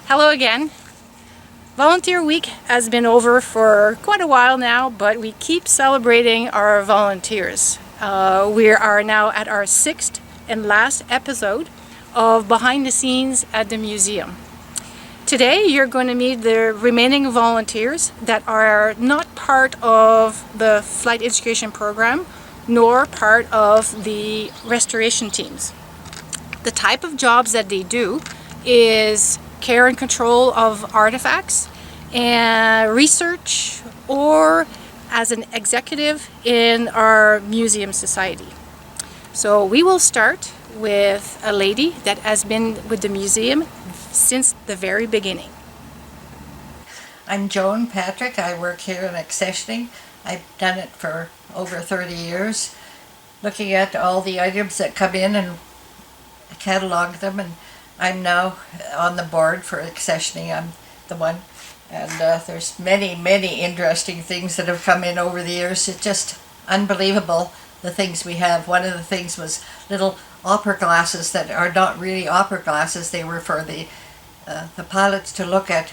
Hello again. Volunteer Week has been over for quite a while now, but we keep celebrating our volunteers. We are now at our 6th and last episode of Behind the Scenes at the Museum. Today you're going to meet the remaining volunteers that are not part of the flight education program nor part of the restoration teams. The type of jobs that they do is care and control of artifacts and research, or as an executive in our museum society. So we will start with a lady that has been with the museum since the very beginning. I'm Joan Patrick. I work here in accessioning. I've done it for over 30 years, looking at all the items that come in and catalog them, and I'm now on the board for accessioning. I'm the one, and there's many interesting things that have come in over the years. It's just unbelievable the things we have. One of the things was little opera glasses that are not really opera glasses. They were for the pilots to look at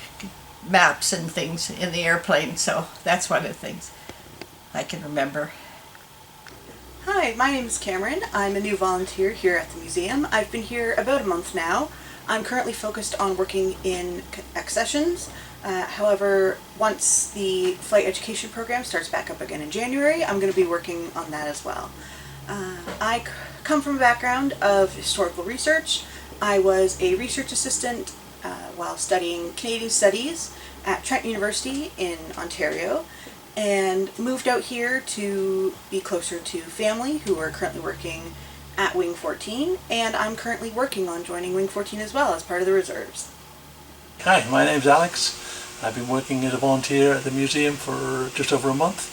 maps and things in the airplane, so that's one of the things I can remember. Hi, my name is Cameron. I'm a new volunteer here at the museum. I've been here about a month now. I'm currently focused on working in accessions. However, once the flight education program starts back up again in January, I'm going to be working on that as well. I come from a background of historical research. I was a research assistant while studying Canadian Studies at Trent University in Ontario, and moved out here to be closer to family who are currently working at Wing 14, and I'm currently working on joining Wing 14 as well as part of the reserves. Hi, my name's Alex. I've been working as a volunteer at the museum for just over a month.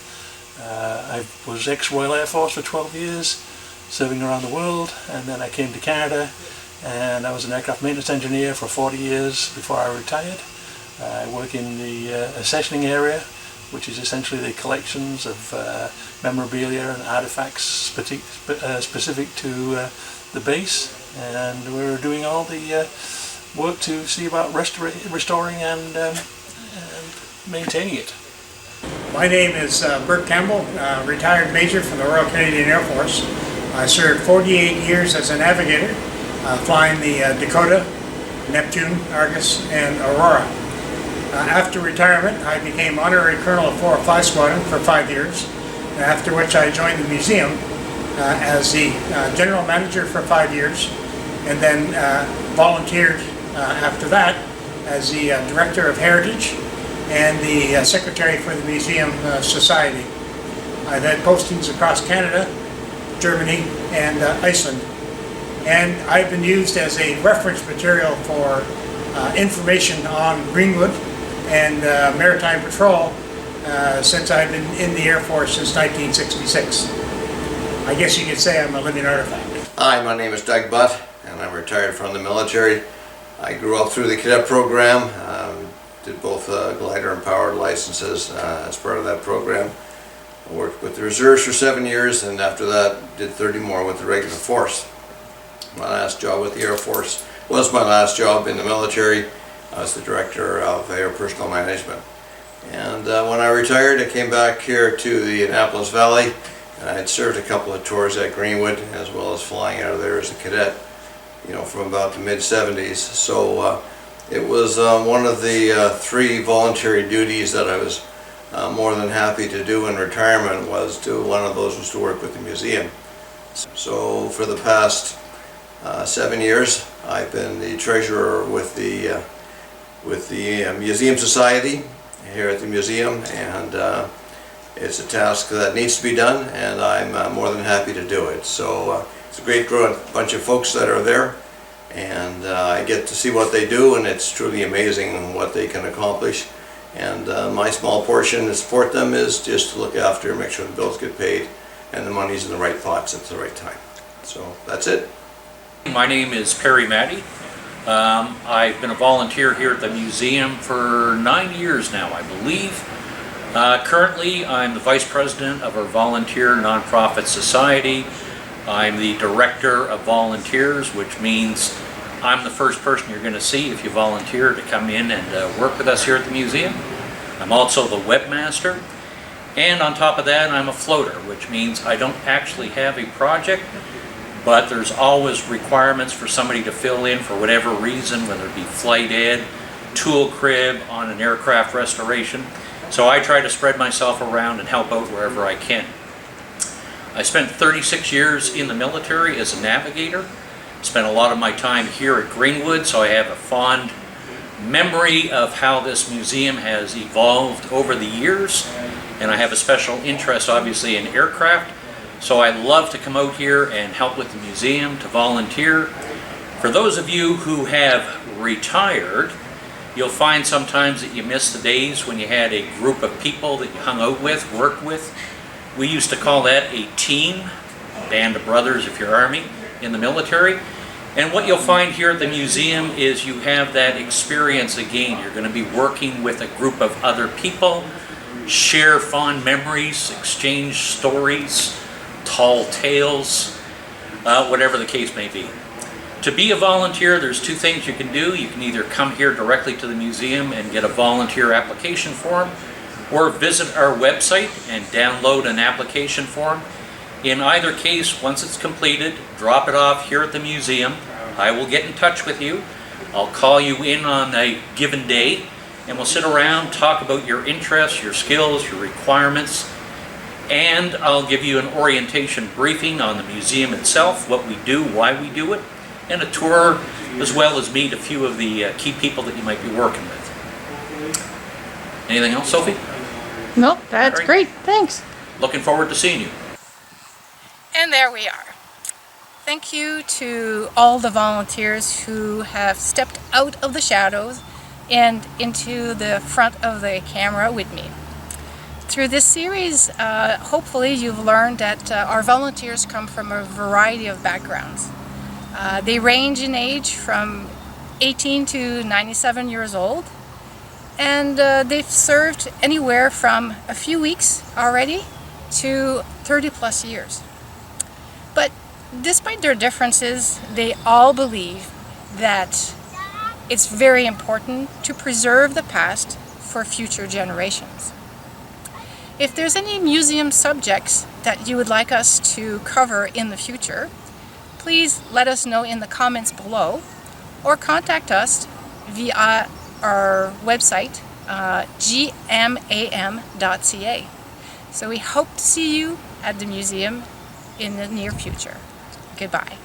I was ex-Royal Air Force for 12 years, serving around the world, and then I came to Canada and I was an aircraft maintenance engineer for 40 years before I retired. I work in the accessioning area, which is essentially the collections of memorabilia and artifacts specific to the base, and we're doing all the work to see about restoring and maintaining it. My name is Bert Campbell, retired major from the Royal Canadian Air Force. I served 48 years as a navigator, flying the Dakota, Neptune, Argus, and Aurora. After retirement, I became honorary colonel of 4 Fly Squadron for 5 years, after which I joined the museum as the general manager for 5 years, and then volunteered after that as the director of heritage and the secretary for the museum society. I've had postings across Canada, Germany, and Iceland, and I've been used as a reference material for information on Greenwood and maritime patrol since I've been in the Air Force since 1966. I guess you could say I'm a living artifact. Hi, my name is Doug Butt, and I'm retired from the military. I grew up through the cadet program, did both glider and powered licenses as part of that program. I worked with the reserves for 7 years, and after that did 30 more with the regular force. My last job with the Air Force was my last job in the military. I was the director of air personnel management. And when I retired, I came back here to the Annapolis Valley, and I had served a couple of tours at Greenwood, as well as flying out of there as a cadet, from about the mid-70s. So it was one of the 3 voluntary duties that I was more than happy to do in retirement. One of those was to work with the museum. So for the past 7 years, I've been the treasurer with the Museum Society here at the museum, and it's a task that needs to be done, and I'm more than happy to do it. So it's a great bunch of folks that are there, and I get to see what they do, and it's truly amazing what they can accomplish. And my small portion to support them is just to look after, make sure the bills get paid, and the money's in the right pots at the right time. So that's it. My name is Perry Matty. I've been a volunteer here at the museum for 9 years now, I believe. Currently, I'm the vice president of our volunteer nonprofit society. I'm the director of volunteers, which means I'm the first person you're going to see if you volunteer to come in and work with us here at the museum. I'm also the webmaster, and on top of that I'm a floater, which means I don't actually have a project, but there's always requirements for somebody to fill in for whatever reason, whether it be flight ed, tool crib, on an aircraft restoration. So I try to spread myself around and help out wherever I can. I spent 36 years in the military as a navigator. Spent a lot of my time here at Greenwood, so I have a fond memory of how this museum has evolved over the years, and I have a special interest obviously in aircraft, so I love to come out here and help with the museum, to volunteer. For those of you who have retired, you'll find sometimes that you miss the days when you had a group of people that you hung out with, worked with. We used to call that a team, a band of brothers if you're Army, in the military. And what you'll find here at the museum is you have that experience again. You're going to be working with a group of other people, share fond memories, exchange stories, tall tales, whatever the case may be. To be a volunteer, there's two things you can do. You can either come here directly to the museum and get a volunteer application form, or visit our website and download an application form. In either case, once it's completed, drop it off here at the museum. I will get in touch with you. I'll call you in on a given day, and we'll sit around, talk about your interests, your skills, your requirements, and I'll give you an orientation briefing on the museum itself, what we do, why we do it, and a tour, as well as meet a few of the key people that you might be working with. Anything else, Sophie? No, that's great. Thanks. Looking forward to seeing you. And there we are. Thank you to all the volunteers who have stepped out of the shadows and into the front of the camera with me. Through this series, hopefully you've learned that our volunteers come from a variety of backgrounds. They range in age from 18 to 97 years old, and they've served anywhere from a few weeks already to 30 plus years. But despite their differences, they all believe that it's very important to preserve the past for future generations. If there's any museum subjects that you would like us to cover in the future, please let us know in the comments below, or contact us via our website, gmam.ca. So we hope to see you at the museum in the near future. Goodbye.